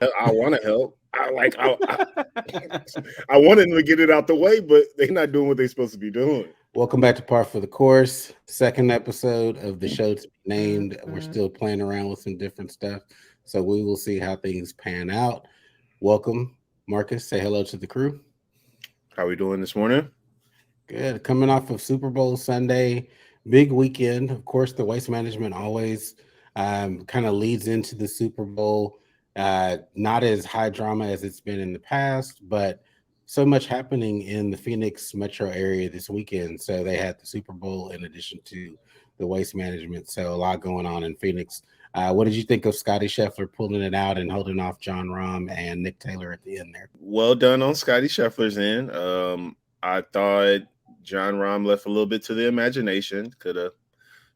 I want to help. I want them to get it out the way, but they're not doing what they're supposed to be doing. Welcome back to Par for the Course, second episode of the show to be named. We're still playing around with some different stuff, so we will see how things pan out. Welcome, Marcus. Say hello to the crew. How we doing this morning? Good. Coming off of Super Bowl Sunday, big weekend. Of course, the waste management always kind of leads into the Super Bowl. Not as high drama as it's been in the past, but so much happening in the Phoenix metro area this weekend. So they had the Super Bowl in addition to the waste management. So a lot going on in Phoenix. What did you think of Scottie Scheffler pulling it out and holding off John Rahm and Nick Taylor at the end there? Well done on Scottie Scheffler's end. I thought John Rahm left a little bit to the imagination. Could have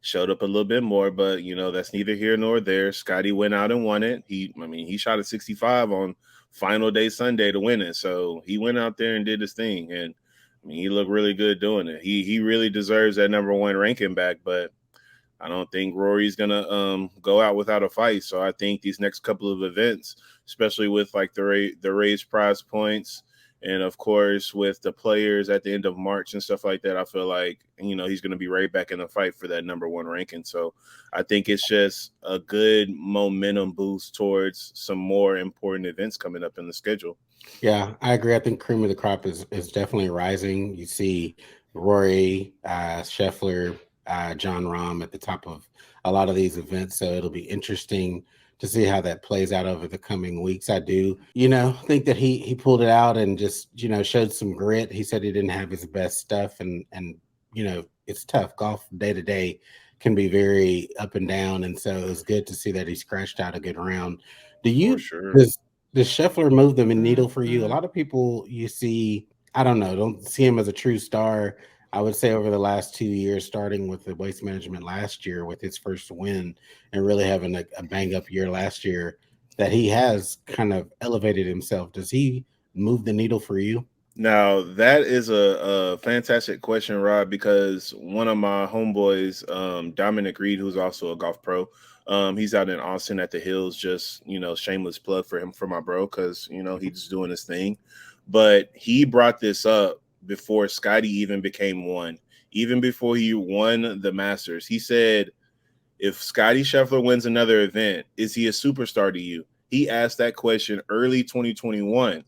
showed up a little bit more, but that's neither here nor there. Scottie went out and won it. He shot a 65 on final day Sunday to win it. So he went out there and did his thing, and he looked really good doing it. He really deserves that number one ranking back, but I don't think Rory's gonna go out without a fight. So I think these next couple of events, especially with like the raised prize points, and of course with the players at the end of March and stuff like that, I feel like he's gonna be right back in the fight for that number one ranking. So I think it's just a good momentum boost towards some more important events coming up in the schedule. Yeah, I agree. I think cream of the crop is definitely rising. You see Rory, Scheffler, John Rahm at the top of a lot of these events. So it'll be interesting to see how that plays out over the coming weeks. I do, think that he pulled it out and just, showed some grit. He said he didn't have his best stuff and it's tough. Golf day to day can be very up and down. And so it's good to see that he scratched out a good round. Do For you sure. does Scheffler move the needle for you? A lot of people you see, I don't know, don't see him as a true star. I would say over the last 2 years, starting with the waste management last year with his first win and really having a bang up year last year, that he has kind of elevated himself. Does he move the needle for you? Now that is a fantastic question, Rob, because one of my homeboys, Dominic Reed, who's also a golf pro, he's out in Austin at the Hills. Just shameless plug for him for my bro, because he's doing his thing. But he brought this up before Scotty even became one, even before he won the Masters. He said, "If Scotty Scheffler wins another event, is he a superstar to you?" He asked that question early 2021.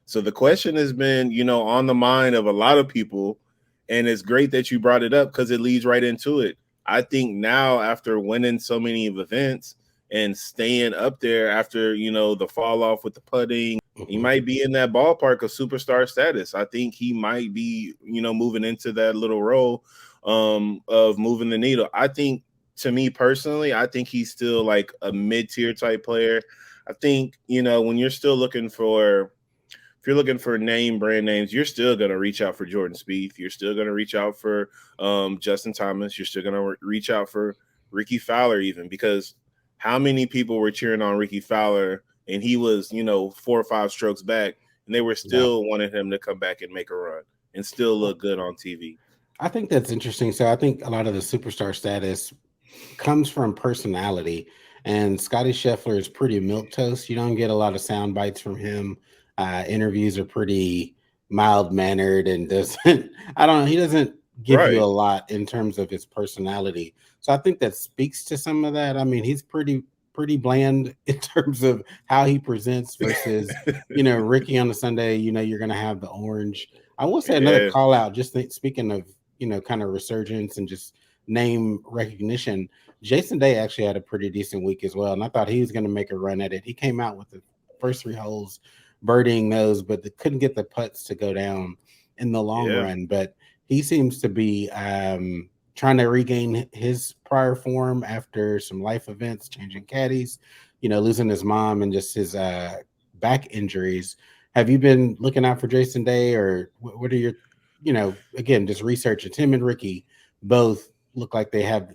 So the question has been, on the mind of a lot of people, and it's great that you brought it up because it leads right into it. I think now, after winning so many events and staying up there after, the fall off with the putting, he Mhm. might be in that ballpark of superstar status. I think he might be, moving into that little role of moving the needle. I think, to me personally, I think he's still like a mid-tier type player. I think, when you're still looking for if you're looking for brand names, you're still going to reach out for Jordan Spieth. You're still going to reach out for Justin Thomas. You're still going to reach out for Rickie Fowler, even, because how many people were cheering on Rickie Fowler and he was, 4 or 5 strokes back, and they were Yeah. still wanting him to come back and make a run and still look good on TV. I think that's interesting. So I think a lot of the superstar status comes from personality, and Scotty Scheffler is pretty milk toast. You don't get a lot of sound bites from him. Interviews are pretty mild mannered and doesn't. I don't know. He doesn't give you a Right. lot in terms of his personality. So I think that speaks to some of that. I mean, he's pretty bland in terms of how he presents versus Rickie on the Sunday. You're going to have the orange. I will say another Yeah. call out. Just speaking of kind of resurgence and just name recognition. Jason Day actually had a pretty decent week as well, and I thought he was going to make a run at it. He came out with the first 3 holes, birdieing those, but they couldn't get the putts to go down in the long Yeah. run. But he seems to be trying to regain his prior form after some life events, changing caddies, losing his mom and just his back injuries. Have you been looking out for Jason Day, or what are your, again, just research? It's him and Rickie both look like they have,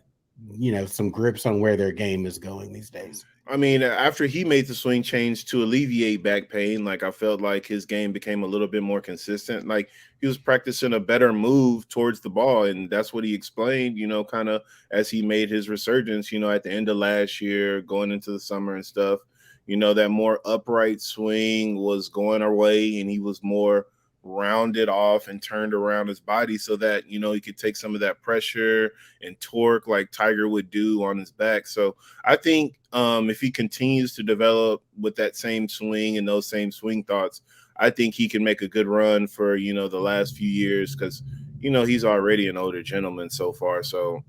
some grips on where their game is going these days. I mean, after he made the swing change to alleviate back pain, like I felt like his game became a little bit more consistent. Like he was practicing a better move towards the ball, and that's what he explained. Kind of as he made his resurgence. At the end of last year, going into the summer and stuff. that more upright swing was going our way, and he was more rounded off and turned around his body so that he could take some of that pressure and torque like Tiger would do on his back. So I think if he continues to develop with that same swing and those same swing thoughts, I think he can make a good run for the last few years, because he's already an older gentleman so far. So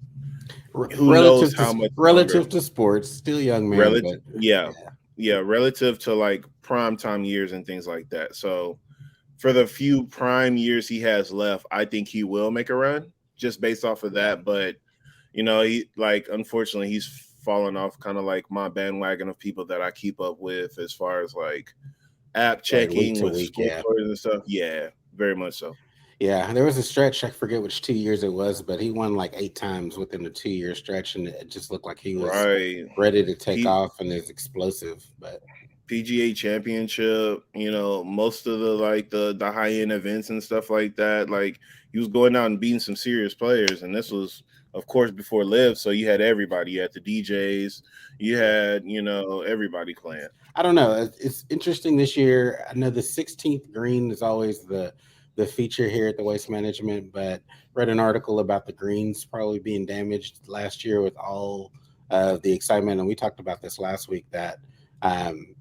who knows how much longer. Relative to sports, still young man, Relative, but yeah, yeah, yeah, relative to like prime time years and things like that. So for the few prime years he has left, I think he will make a run just based off of yeah, that. But he, like, unfortunately, he's fallen off kind of like my bandwagon of people that I keep up with as far as like app right, week checking to with week, yeah. scores and stuff. Yeah, very much so. Yeah, there was a stretch. I forget which 2 years it was, but he won like 8 times within the 2 year stretch, and it just looked like he was Right. ready to take P- off and is explosive. But PGA Championship, most of the like the high end events and stuff like that. Like, he was going out and beating some serious players, and this was, of course, before Live. So you had everybody. You had the DJs. You yeah, had everybody playing. I don't know. It's interesting this year. I know the 16th green is always the feature here at the Waste Management, but read an article about the greens probably being damaged last year with all of the excitement, and we talked about this last week that um,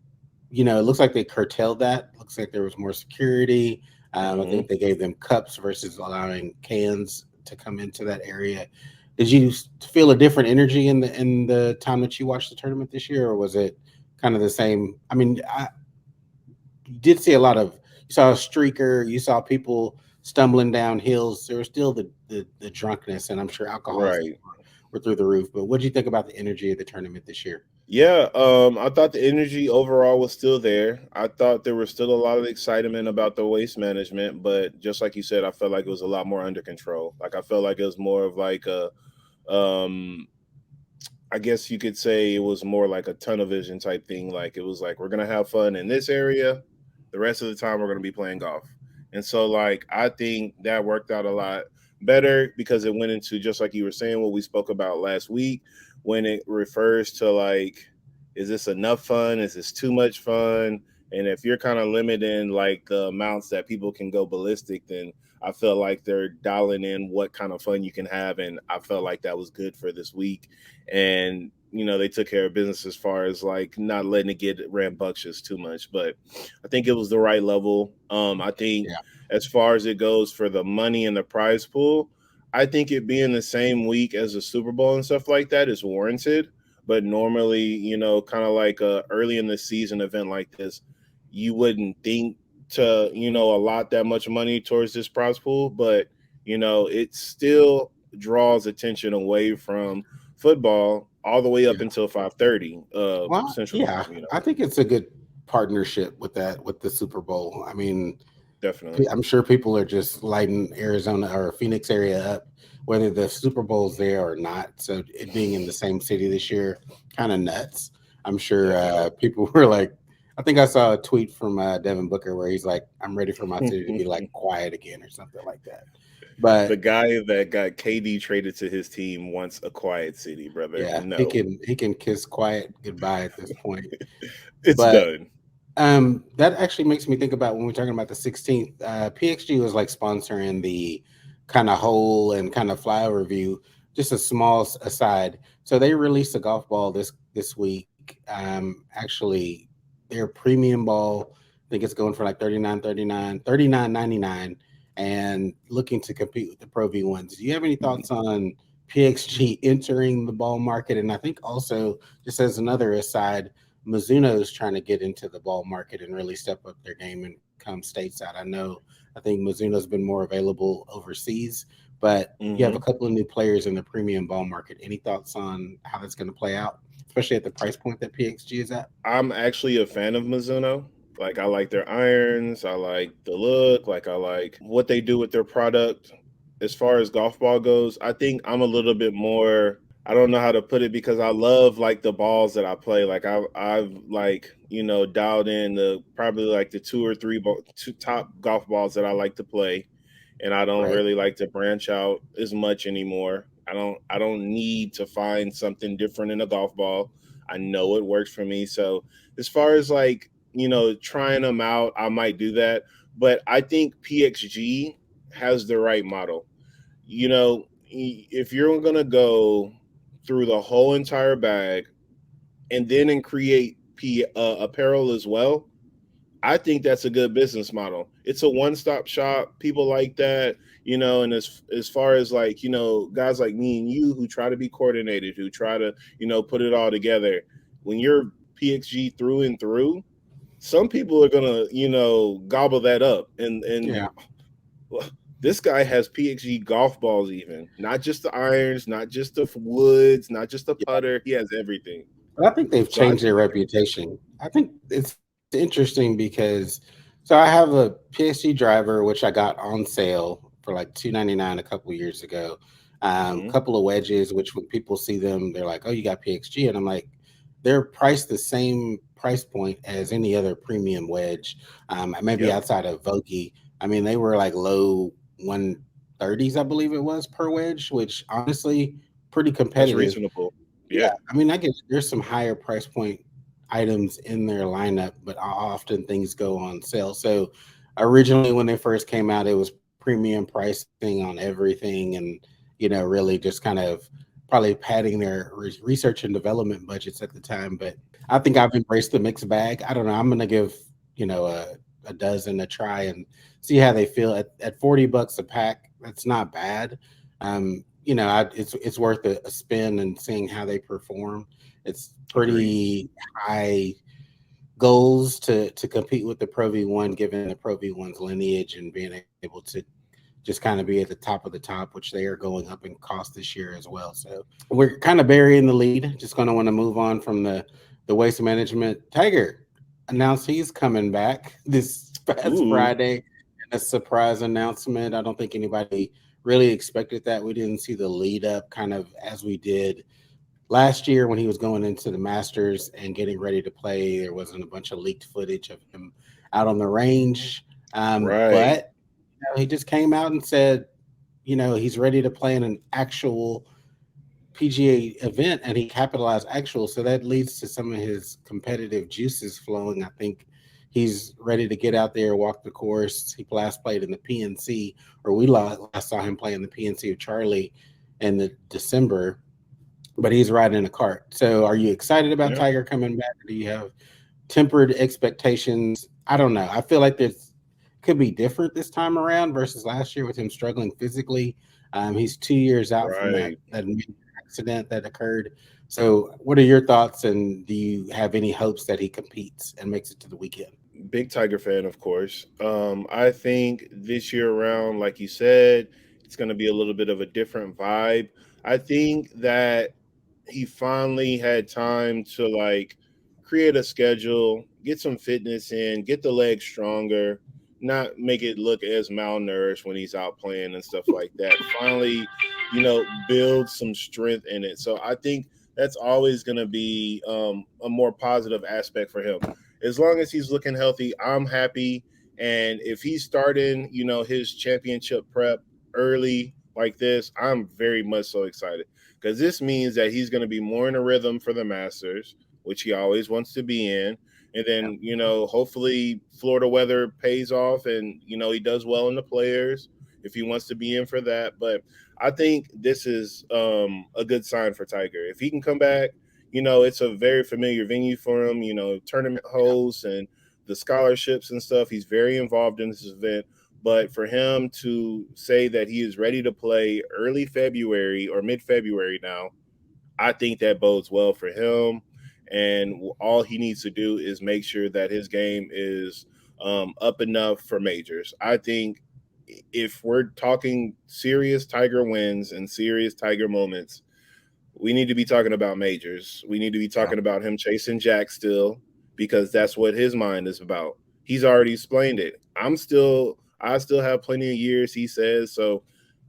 it looks like they curtailed that. Looks like there was more security. I Hmm. think they gave them cups versus allowing cans to come into that area. Did you feel a different energy in the time that you watched the tournament this year, or was it kind of the same? I mean, you did see a lot of. You saw a streaker. You saw people stumbling down hills. There was still the drunkenness, and I'm sure alcohols Right. were through the roof. But what did you think about the energy of the tournament this year? Yeah, I thought the energy overall was still there. I thought there was still a lot of excitement about the waste management, but just like you said, I felt like it was a lot more under control. Like, I felt like it was more of like a, um, I guess you could say it was more like a tunnel vision type thing. Like, it was like, we're gonna have fun in this area, the rest of the time we're gonna be playing golf. And so, like, I think that worked out a lot better because it went into, just like you were saying, what we spoke about last week, when it refers to like, is this enough fun? Is this too much fun? And if you're kind of limiting like the amounts that people can go ballistic, then I felt like they're dialing in what kind of fun you can have. And I felt like that was good for this week. And they took care of business as far as like not letting it get rambunctious too much. But I think it was the right level. I think Yeah, as far as it goes for the money and the prize pool, I think it being the same week as the Super Bowl and stuff like that is warranted. But normally, kind of like a early in the season event like this, you wouldn't think to allot that much money towards this prize pool. But it still draws attention away from football all the way up yeah. until 5:30 Well, Central yeah, Time. I think it's a good partnership with that with the Super Bowl. I mean, Definitely. I'm sure people are just lighting Arizona or Phoenix area up, whether the Super Bowl's there or not. So it being in the same city this year, kind of nuts. I'm sure Definitely. people were like, I think I saw a tweet from Devin Booker where he's like, "I'm ready for my city to be like quiet again" or something like that. The But guy that got KD traded to his team wants a quiet city, brother. yeah, No, he can kiss quiet goodbye at this point. it's But done. that actually makes me think about when we're talking about the 16th. PXG was like sponsoring the kind of hole and kind of flyover view. Just a small aside. So they released a golf ball this week. Actually, their premium ball, I think it's going for like 39.99, and looking to compete with the Pro V ones. Do you have any thoughts on PXG entering the ball market? And I think also, just as another aside, Mizuno is trying to get into the ball market and really step up their game and come stateside. I think Mizuno's been more available overseas, but you have a Hmm. couple of new players in the premium ball market. Any thoughts on how that's going to play out, especially at the price point that PXG is at? I'm actually a fan of Mizuno. Like, I like their irons. I like the look. Like, I like what they do with their product. As far as golf ball goes, I think I'm a little bit more. I don't know how to put it, because I love like the balls that I play. Like, I've like dialed in the probably like the two top golf balls that I like to play, and I don't Right. really like to branch out as much anymore. I don't need to find something different in a golf ball. I know it works for me. So as far as like, trying them out, I might do that. But I think PXG has the right model. If you're going to go through the whole entire bag and then create apparel as well, I think that's a good business model. It's a one-stop shop. People like that, and as far as like, guys like me and you who try to be coordinated, who try to, put it all together. When you're PXG through and through, some people are gonna, gobble that up. And Yeah. well, this guy has PXG golf balls, even not just the irons, not just the woods, not just the putter. He has everything. But I think they've So I changed their think, reputation. I think it's interesting because so I have a PSG driver which I got on sale for like $299 a couple years ago. mhm, Couple of wedges, which when people see them, they're like, "Oh, you got PXG," and I'm like, they're priced the same price point as any other premium wedge, maybe yep, outside of Vogie. I mean, they were like low 130s, I believe it was per wedge, which honestly pretty that's competitive. reasonable. Yeah, Yeah, I mean, I get there's some higher price point items in their lineup, but often things go on sale. So originally, when they first came out, it was premium pricing on everything, and really just kind of probably padding their research and development budgets at the time. But I think I've embraced the mixed bag. I don't know. I'm gonna give a dozen a try and see how they feel at $40 a pack. That's not bad. It's worth a spin and seeing how they perform. It's agreed. pretty high goals to compete with the Pro V1, given the Pro V1's lineage and being able to just kind of be at the top of the top, which they are going up in cost this year as well. So we're kind of burying the lead. Just going to want to move on from the waste management. Tiger announced he's coming back this past Ooh, Friday. A surprise announcement. I don't think anybody really expected that. We didn't see the lead up kind of as we did last year when he was going into the Masters and getting ready to play. There wasn't a bunch of leaked footage of him out on the range. right. But he just came out and said, he's ready to play in an actual PGA event, and he capitalized actual. So that leads to some of his competitive juices flowing. I think he's ready to get out there, walk the course. He last played in the PNC, or we last saw him play in the PNC of Charlie in the December, but he's riding in a cart. So are you excited about Yeah. Tiger coming back? Do you have tempered expectations? I don't know. I feel like this could be different this time around versus last year with him struggling physically. He's 2 years out from Right. that accident that occurred. So, what are your thoughts? And do you have any hopes that he competes and makes it to the weekend? Big Tiger fan, of course. I think this year around, like you said, it's going to be a little bit of a different vibe. I think that he finally had time to like create a schedule, get some fitness in, get the legs stronger, not make it look as malnourished when he's out playing and stuff like that. Finally, build some strength in it. So I think that's always going to be a more positive aspect for him. As long as he's looking healthy, I'm happy. And if he's starting, his championship prep early like this, I'm very much so excited because this means that he's going to be more in a rhythm for the Masters, which he always wants to be in. And Yeah. then, hopefully Florida weather pays off and, he does well in the players if he wants to be in for that. But I think this is a good sign for Tiger. If he can come back, it's a very familiar venue for him, tournament hosts and the scholarships and stuff. He's very involved in this event. But for him to say that he is ready to play early February or mid February now, I think that bodes well for him. And all he needs to do is make sure that his game is up enough for majors. I think if we're talking serious Tiger wins and serious Tiger moments, we need to be talking about majors. We need to be Yeah. talking about him chasing Jack still because that's what his mind is about. He's already explained it. I still have plenty of years, he says. So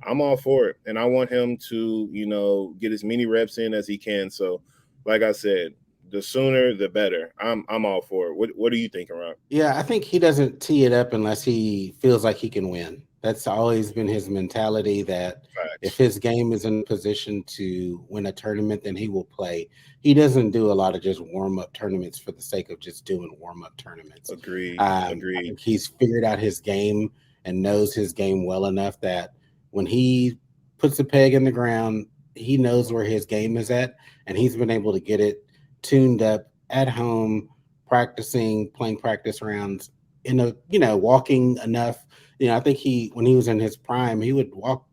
I'm all for it. And I want him to, get as many reps in as he can. So, like I said, the sooner the better. I'm all for it. What are you thinking, Rob? Yeah, I think he doesn't tee it up unless he feels like he can win. That's always been his mentality that If Facts. his game is in a position to win a tournament, then he will play. He doesn't do a lot of just warm up tournaments for the sake of just doing warm up tournaments. Agreed. I Agreed. think he's figured out his game and knows his game well enough that when he puts a peg in the ground, he knows where his game is at, and he's been able to get it tuned up at home, practicing, playing practice rounds in a walking enough. I think he when he was in his prime, he would walk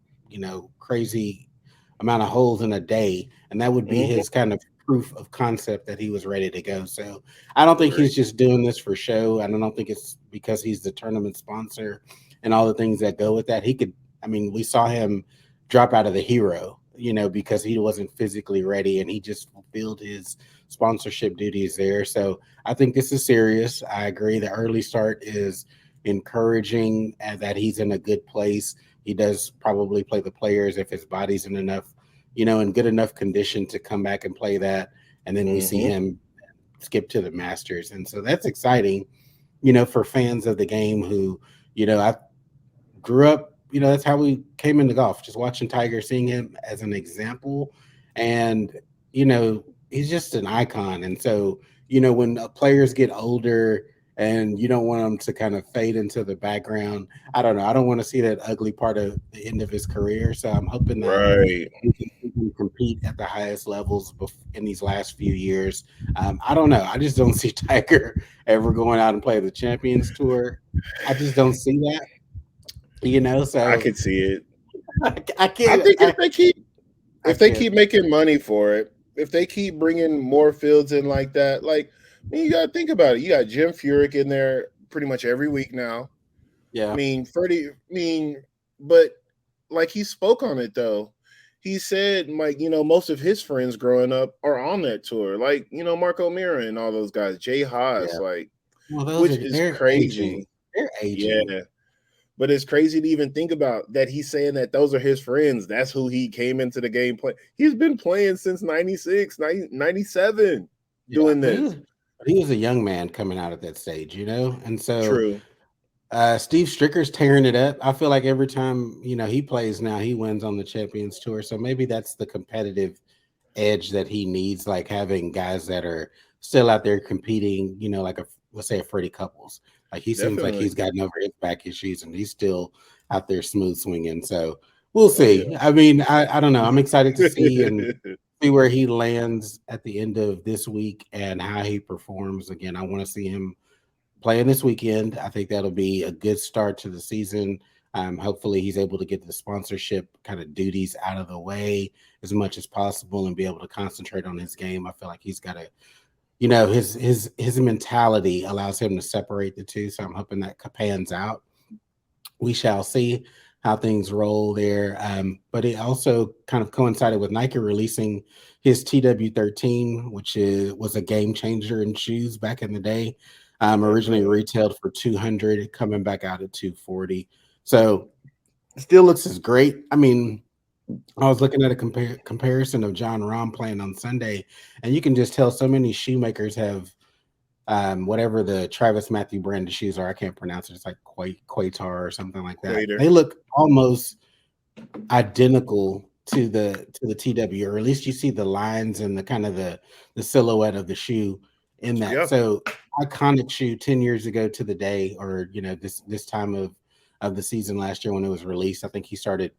crazy amount of holes in a day, and that would be Hmm. his kind of proof of concept that he was ready to go. So I don't think he's Agreed. just doing this for show. I don't think it's because he's the tournament sponsor and all the things that go with that. He could, I mean, we saw him drop out of the hero, because he wasn't physically ready and he just fulfilled his sponsorship duties there. So I think this is serious. I agree. The early start is encouraging and that he's in a good place. He does probably play the players if his body's in enough, in good enough condition to come back and play that. And then we see Hmm. him skip to the Masters. And so that's exciting, for fans of the game who, I grew up, that's how we came into golf, just watching Tiger, seeing him as an example. And, he's just an icon. And so, when players get older and you don't want them to kind of fade into the background, I don't know. I don't want to see that ugly part of the end of his career. So I'm hoping that Right. we can compete at the highest levels in these last few years. I don't know. I just don't see Tiger ever going out and play the Champions Tour. I just don't see that, I so could see it. I I can't. think I if they can't. keep making money for it, if they keep bringing more fields in like that, like I mean, you got to think about it. You got Jim Furyk in there pretty much every week now. I Yeah, mean, Freddie. I mean, but like he spoke on it though. He said, like, most of his friends growing up are on that tour, like Marco Mira and all those guys, Jay Haas, yeah. like, Well, which is they're aging. crazy. They're aging. Yeah, but it's crazy to even think about that he's saying that those are his friends. That's who he came into the game playing. He's been playing since 96, 97 Yeah, doing this. but he was a young man coming out at that stage, and so True. Steve Stricker's tearing it up. I feel like every time he plays now, he wins on the Champions Tour. So maybe that's the competitive edge that he needs, like having guys that are still out there competing, like let's say a Freddie Couples. Like he seems like he's Definitely. gotten over his back issues and he's still out there smooth swinging. So we'll Oh, see. yeah. I mean, I don't know. I'm excited to see where he lands at the end of this week and how he performs. Again, I want to see him playing this weekend. I think that'll be a good start to the season. Hopefully, he's able to get the sponsorship kind of duties out of the way as much as possible and be able to concentrate on his game. I feel like he's got to, his mentality allows him to separate the two. So I'm hoping that pans out. We shall see how things roll there. But it also kind of coincided with Nike releasing his TW13, which was a game changer in shoes back in the day. Originally Definitely. retailed for 200, coming back out at 240. So still looks as great. I mean, I was looking at a comparison of John Rahm playing on Sunday, and you can just tell so many shoemakers have whatever the Travis Matthew brand of shoes are. I can't pronounce it. It's like Quatar or something like that. Quater. They look almost identical to the TW, or at least you see the lines and the kind of the silhouette of the shoe in that. Yeah. So iconic shoe 10 years ago to the day, or this time of the season last year when it was released. I think he started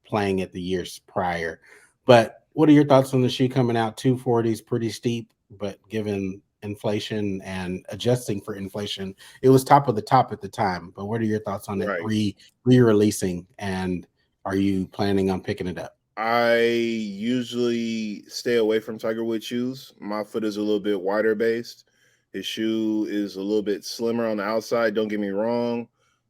playing it the years prior. But what are your thoughts on the shoe coming out? 240 is pretty steep, but given inflation and adjusting for inflation, it was top of the top at the time. But what are your thoughts on it Right. re-releasing, and are you planning on picking it up? I usually stay away from Tiger Woods shoes. My foot is a little bit wider based. His shoe is a little bit slimmer on the outside. Don't get me wrong.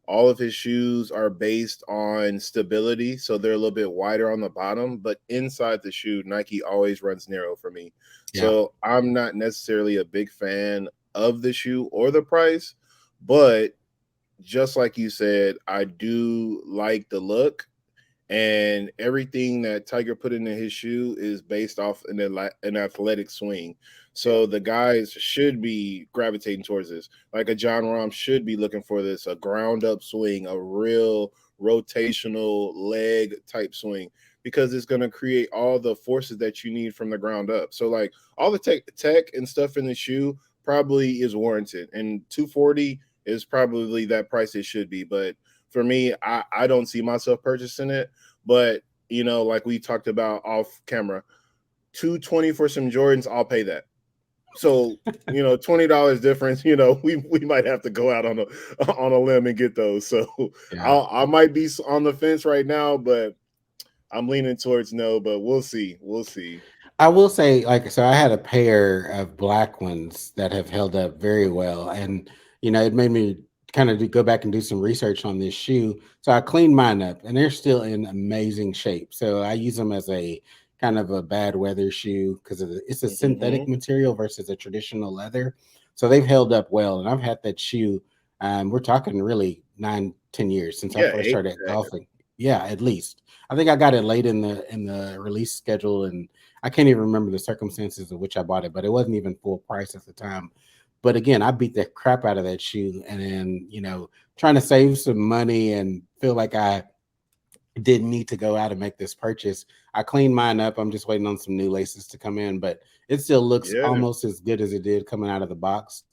All of his shoes are based on stability, so they're a little bit wider on the bottom, but inside the shoe, Nike always runs narrow for me. Yeah. So I'm not necessarily a big fan of the shoe or the price, but just like you said, I do like the look, and everything that Tiger put into his shoe is based off an athletic swing. Yeah. So the guys should be gravitating towards this. Like a John Rahm should be looking for this, a ground up swing, a real rotational leg type swing. because it's going to create all the forces that you need from the ground up. So like all the tech and stuff in the shoe probably is warranted, and 240 is probably that price it should be. But for me, I don't see myself purchasing it. But you know, like we talked about off camera, 220 for some Jordans, I'll pay that. So you know, $20 difference. You know, we might have to go out on a limb and get those. So Yeah. I might be on the fence right now, but I'm leaning towards no. But we'll see. We'll see. I will say, like, so I had a pair of black ones that have held up very well, and it made me kind of go back and do some research on this shoe. So I cleaned mine up, and they're still in amazing shape. So I use them as a kind of a bad weather shoe because it's a synthetic Mm-hmm. material versus a traditional leather. So they've held up well, and I've had that shoe. We're talking really 9, 10 years since I Yeah, first started golfing. Yeah, at least. I think I got it late in the release schedule, and I can't even remember the circumstances of which I bought it, but it wasn't even full price at the time. But again, I beat the crap out of that shoe, and then trying to save some money and feel like I didn't need to go out and make this purchase. I cleaned mine up. I'm just waiting on some new laces to come in, but it still looks yeah. almost as good as it did coming out of the box.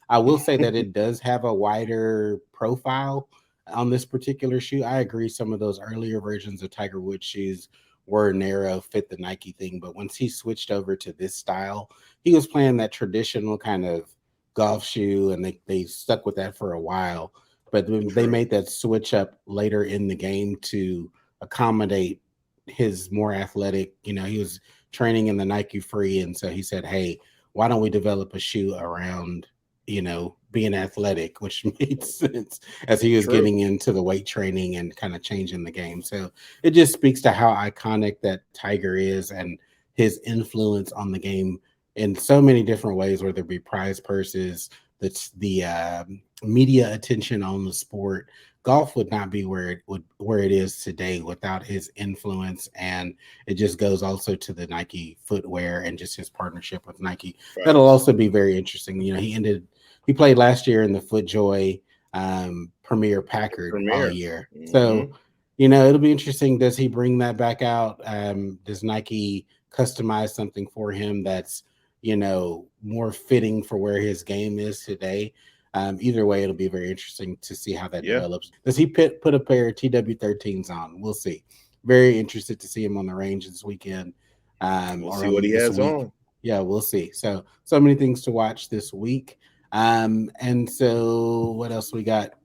I will say that it does have a wider profile on this particular shoe. I agree. Some of those earlier versions of Tiger Woods shoes were narrow, fit the Nike thing. But once he switched over to this style, he was playing that traditional kind of golf shoe, and they stuck with that for a while. But when they True. made that switch up later in the game to accommodate his more athletic, he was training in the Nike Free. And so he said, hey, why don't we develop a shoe around being athletic, which made sense as he was True. getting into the weight training and kind of changing the game. So it just speaks to how iconic that Tiger is and his influence on the game in so many different ways, whether it be prize purses, that's the media attention on the sport. Golf would not be where it is today without his influence, and it just goes also to the Nike footwear and just his partnership with Nike. That'll Facts. also be very interesting. He played last year in the FootJoy Premier Packard all Premier. year. So, Mm-hmm. it'll be interesting. Does he bring that back out? Does Nike customize something for him that's, more fitting for where his game is today? Either way, it'll be very interesting to see how that Yeah. develops. Does he put a pair of TW13s on? We'll see. Very interested to see him on the range this weekend, We'll or see what on he this has week. on. Yeah, we'll see. So many things to watch this week. And so what else we got?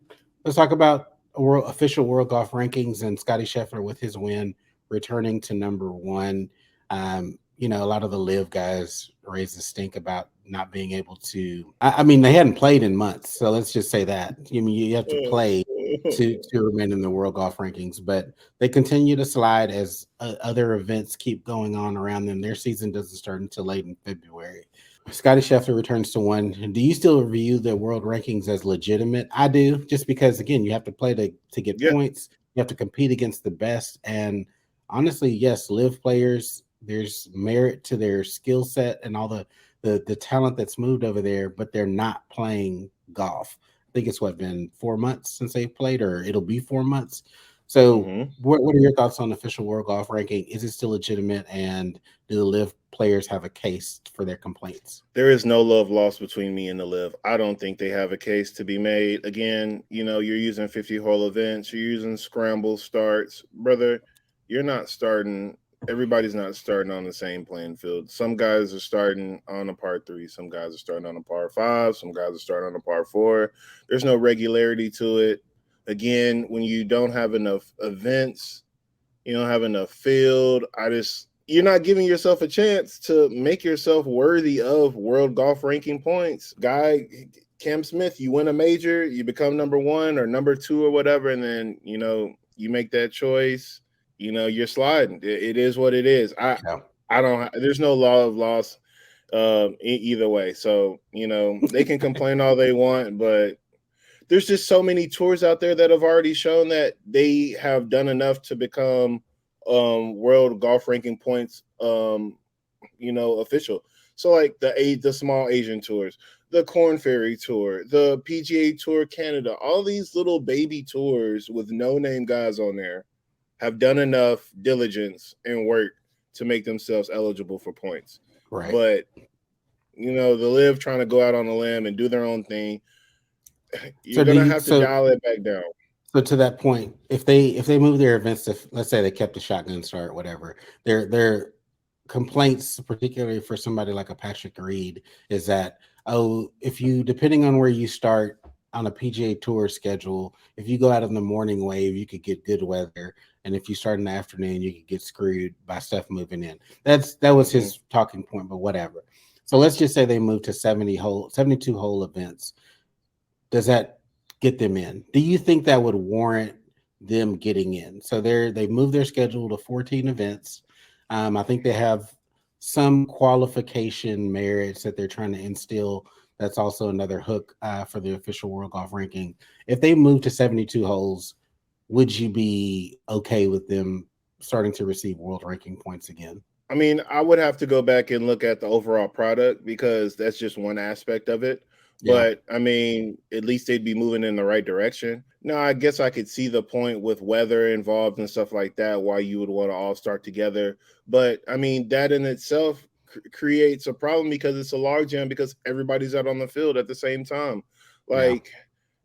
Let's talk about official world golf rankings and Scottie Scheffler with his win, returning to number one. A lot of the live guys raised the stink about not being able to. I mean, they hadn't played in months, so let's just say that. I mean, you have to play to remain in the world golf rankings, but they continue to slide as other events keep going on around them. Their season doesn't start until late in February. Scottie Scheffler returns to one. Do you still view the world rankings as legitimate? I do, just because again, you have to play to get Yeah. points. You have to compete against the best. And honestly, yes, live players, there's merit to their skill set and all the talent that's moved over there, but they're not playing golf. I think it's been 4 months since they've played, or it'll be 4 months. So Mm-hmm. what are your thoughts on official world golf ranking? Is it still legitimate, and do the live players have a case for their complaints? There is no love lost between me and the live. I don't think they have a case to be made. Again, you know, you're using 50 hole events, you're using scramble starts. Brother, you're not starting, everybody's not starting on the same playing field. Some guys are starting on a par three, some guys are starting on a par five, some guys are starting on a par four. There's no regularity to it. Again, when you don't have enough events, you don't have enough field. You're not giving yourself a chance to make yourself worthy of world golf ranking points. Guy Cam Smith, you win a major, you become number one or number two or whatever, and then you make that choice. You're sliding. It is what it is. Yeah. I don't. There's no law of loss either way. So they can complain all they want, but there's just so many tours out there that have already shown that they have done enough to become world golf ranking points official. So like the small Asian tours, the Corn Ferry Tour, the PGA Tour Canada, all these little baby tours with no name guys on there have done enough diligence and work to make themselves eligible for points. Right. But the LIV trying to go out on a limb and do their own thing, you're gonna have to dial it back down. So to that point, if they move their events to, let's say they kept a shotgun start, whatever, their complaints, particularly for somebody like a Patrick Reed, is that, if you, depending on where you start on a PGA Tour schedule, if you go out in the morning wave, you could get good weather, and if you start in the afternoon, you could get screwed by stuff moving in. That was his talking point, but whatever. So let's just say they move to 72 hole events. Does that get them in? Do you think that would warrant them getting in? So they moved their schedule to 14 events. I think they have some qualification merits that they're trying to instill. That's also another hook for the official World Golf Ranking. If they move to 72 holes, would you be okay with them starting to receive world ranking points again? I mean, I would have to go back and look at the overall product because that's just one aspect of it. Yeah. But I mean, at least they'd be moving in the right direction. No, I guess I could see the point with weather involved and stuff like that, why you would want to all start together. But I mean, that in itself creates a problem because it's a log jam because everybody's out on the field at the same time. Like,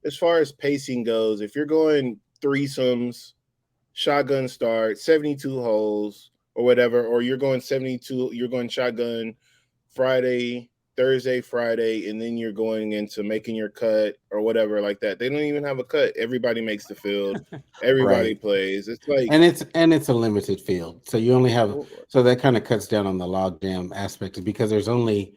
as far as pacing goes, if you're going threesomes, shotgun start, 72 holes or whatever, or you're going 72, you're going shotgun Friday, Thursday, Friday, and then you're going into making your cut or whatever like that. They don't even have a cut. Everybody makes the field. Everybody plays. It's like, and it's a limited field. So you only have, so that kind of cuts down on the log jam aspect because there's only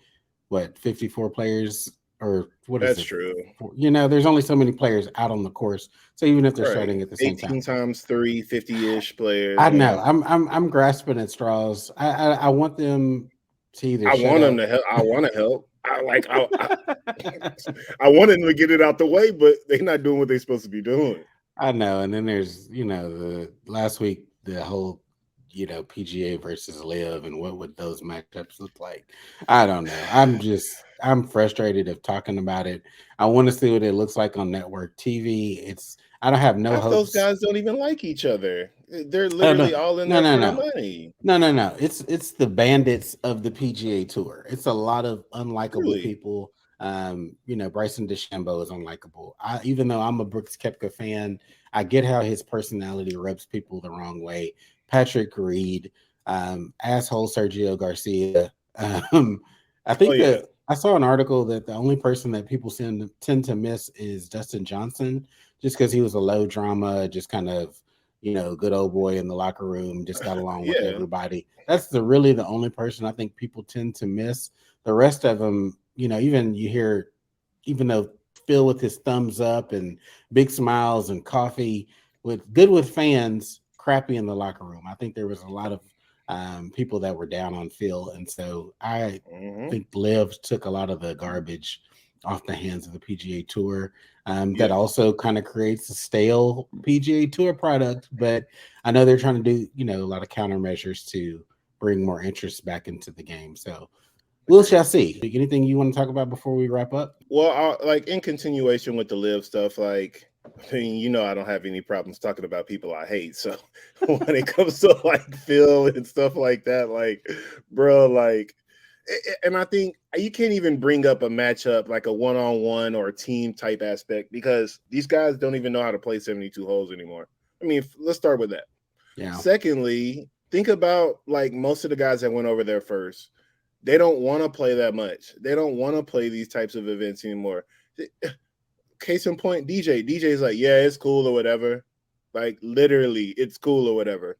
54 players, or what is it? That's true. There's only so many players out on the course. So even if they're starting at the same 18 time, times 3, 50-ish players. I know. I'm grasping at straws. I want them to either. I want them to help. I want to help. I want them to get it out the way, but they're not doing what they're supposed to be doing. I know. And then there's the last week, the whole PGA versus LIV, and what would those matchups look like? I don't know. I'm frustrated of talking about it. I want to see what it looks like on network TV. I don't have no hopes. Those guys don't even like each other. They're literally all in there for the money. No. It's the bandits of the PGA Tour. It's a lot of unlikable people. Bryson DeChambeau is unlikable. Even though I'm a Brooks Koepka fan, I get how his personality rubs people the wrong way. Patrick Reed, asshole Sergio Garcia. I think that I saw an article that the only person that people tend to miss is Dustin Johnson, just because he was a low drama, just kind of, good old boy in the locker room, just got along with everybody. That's really the only person I think people tend to miss. The rest of them, even you hear, even though Phil with his thumbs up and big smiles and coffee, with fans, crappy in the locker room. I think there was a lot of people that were down on Phil, and so I think LIV took a lot of the garbage off the hands of the PGA Tour. That also kind of creates a stale PGA Tour product, but I know they're trying to do a lot of countermeasures to bring more interest back into the game. So we shall see. Anything you want to talk about before we wrap up? Well, in continuation with the LIV stuff, I don't have any problems talking about people I hate. So when it comes to Phil and stuff like that, bro, and I think you can't even bring up a matchup like a one-on-one or a team type aspect because these guys don't even know how to play 72 holes anymore. I mean, let's start with that. Yeah. Secondly, think about most of the guys that went over there first. They don't want to play that much. They don't want to play these types of events anymore. Case in point, DJ. DJ's like, yeah, it's cool or whatever. Literally, it's cool or whatever.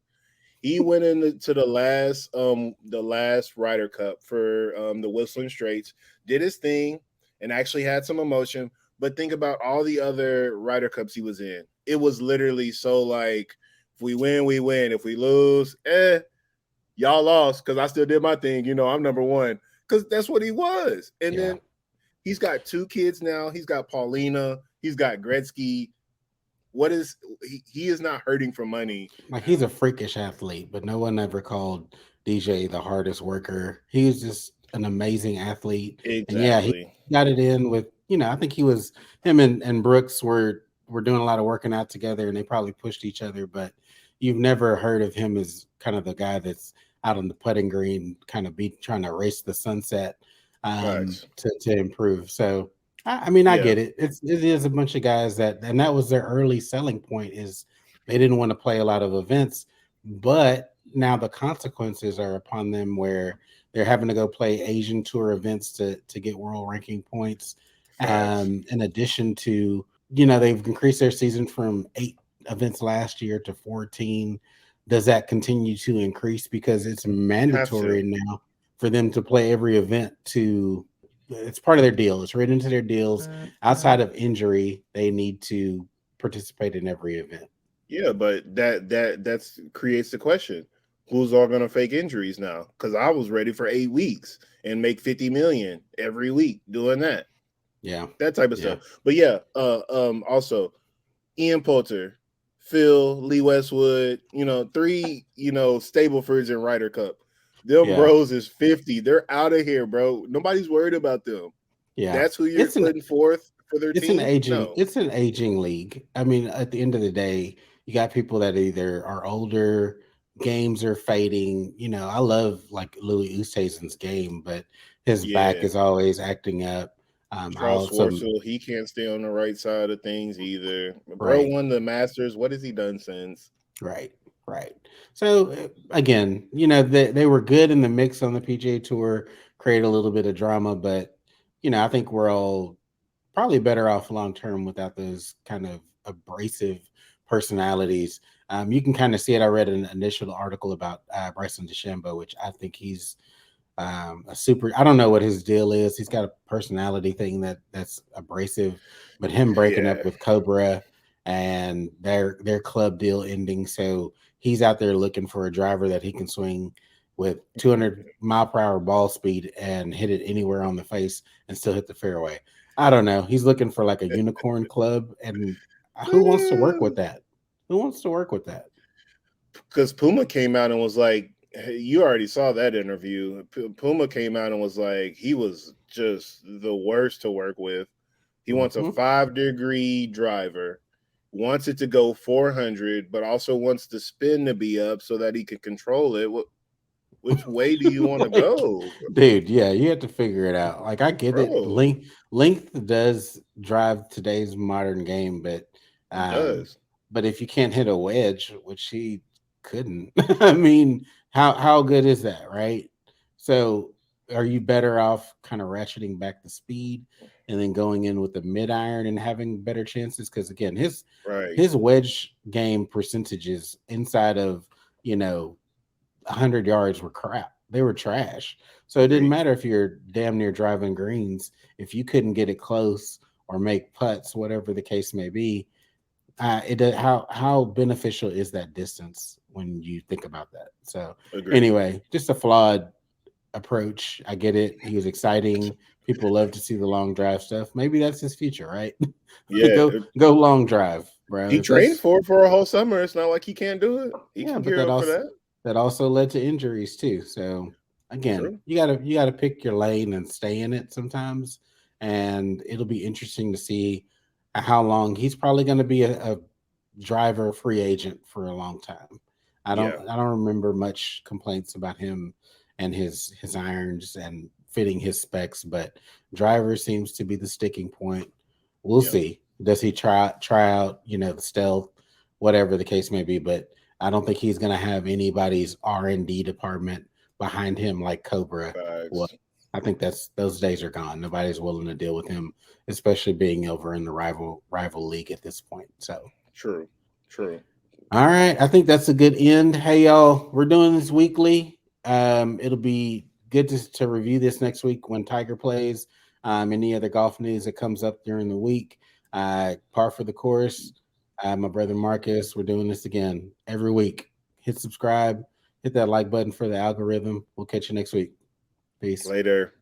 He went into the last Ryder Cup for the Whistling Straits, did his thing, and actually had some emotion. But think about all the other Ryder Cups he was in. It was literally so if we win, we win. If we lose, y'all lost because I still did my thing. I'm number one because that's what he was. And then he's got 2 kids now. He's got Paulina. He's got Gretzky. He is not hurting for money. He's a freakish athlete, but no one ever called DJ the hardest worker. He was just an amazing athlete. Exactly. And he got it in with, I think him and Brooks were doing a lot of working out together, and they probably pushed each other. But you've never heard of him as kind of the guy that's out on the putting green, kind of be trying to race the sunset Facts. to improve. So I mean, I Yeah. get it. It is a bunch of guys and that was their early selling point is they didn't want to play a lot of events, but now the consequences are upon them where they're having to go play Asian tour events to get world ranking points. Facts. In addition to, they've increased their season from 8 events last year to 14. Does that continue to increase because it's Have to. mandatory now for them to play every event to it's part of their deal. It's written into their deals. Outside of injury, they need to participate in every event. Yeah, but that's creates the question: who's all gonna fake injuries now? Because I was ready for 8 weeks and make 50 million every week doing Yeah. that type of Yeah. stuff. But yeah, also Ian Poulter, Phil, Lee Westwood, 3, Staplefords and Ryder Cup. Them Yeah. bros is 50. They're out of here, bro. Nobody's worried about them. Yeah. That's who you're It's an putting forth for their It's an team? aging No. it's an aging league. I mean, at the end of the day, you got people that either are older, games are fading. I love like Louis Oosthuizen's game, but his back Yeah. is always acting up. I Charles also Schwartzel, he can't stay on the right side of things either. Bro right, won the Masters. What has he done since? right, right. So again, they were good in the mix on the PGA Tour, create a little bit of drama, but I think we're all probably better off long term without those kind of abrasive personalities. You can kind of see it. I read an initial article about Bryson DeChambeau, which I think he's a super. I don't know what his deal is. He's got a personality thing that's abrasive, but him breaking Yeah. up with Cobra and their club deal ending, so he's out there looking for a driver that he can swing with 200 mile per hour ball speed and hit it anywhere on the face and still hit the fairway. I don't know. He's looking for like a unicorn club, and who wants to work with that? Who wants to work with that? Because Puma came out and was like, hey, you already saw that interview. Puma came out and was like, he was just the worst to work with. He wants a Hmm. 5-degree driver, wants it to go 400, but also wants the spin to be up so that he can control it. Which way do you want to Like, go, dude, yeah, you have to figure it out. Like, I get it. bro? Length does drive today's modern game, It um, does. but if you can't hit a wedge, which he couldn't, I mean, how good is that, right? So, are you better off kind of ratcheting back the speed and then going in with the mid iron and having better chances? Because again, Right. his wedge game percentages inside of you know 100 yards were crap. They were trash. So it didn't Preach. matter if you're damn near driving greens. If you couldn't get it close or make putts, whatever the case may be, how beneficial is that distance when you think about that? So Agreed. anyway, just a flawed approach. I get it. He was exciting. People love to see the long drive stuff. Maybe that's his future, right? Yeah. Go long drive, bro. He If trained that's for it for a whole summer. It's not like he can't do it. He Yeah, can but gear up for that. that also led to injuries too. So again, True. you gotta pick your lane and stay in it sometimes. And it'll be interesting to see how long he's probably going to be a driver free agent for a long time. Yeah. I don't remember much complaints about him and his irons and fitting his specs, but driver seems to be the sticking point. We'll Yeah. see. Does he try out, the stealth, whatever the case may be, but I don't think he's going to have anybody's R&D department behind him like Cobra was. Facts. I think those days are gone. Nobody's willing to deal with him, especially being over in the rival league at this point. So True. True. all right, I think that's a good end. Hey y'all, we're doing this weekly. It'll be good to review this next week when Tiger plays. Any other golf news that comes up during the week. Par for the course. My brother Marcus, we're doing this again every week. Hit subscribe, hit that like button for the algorithm. We'll catch you next week. Peace. Later.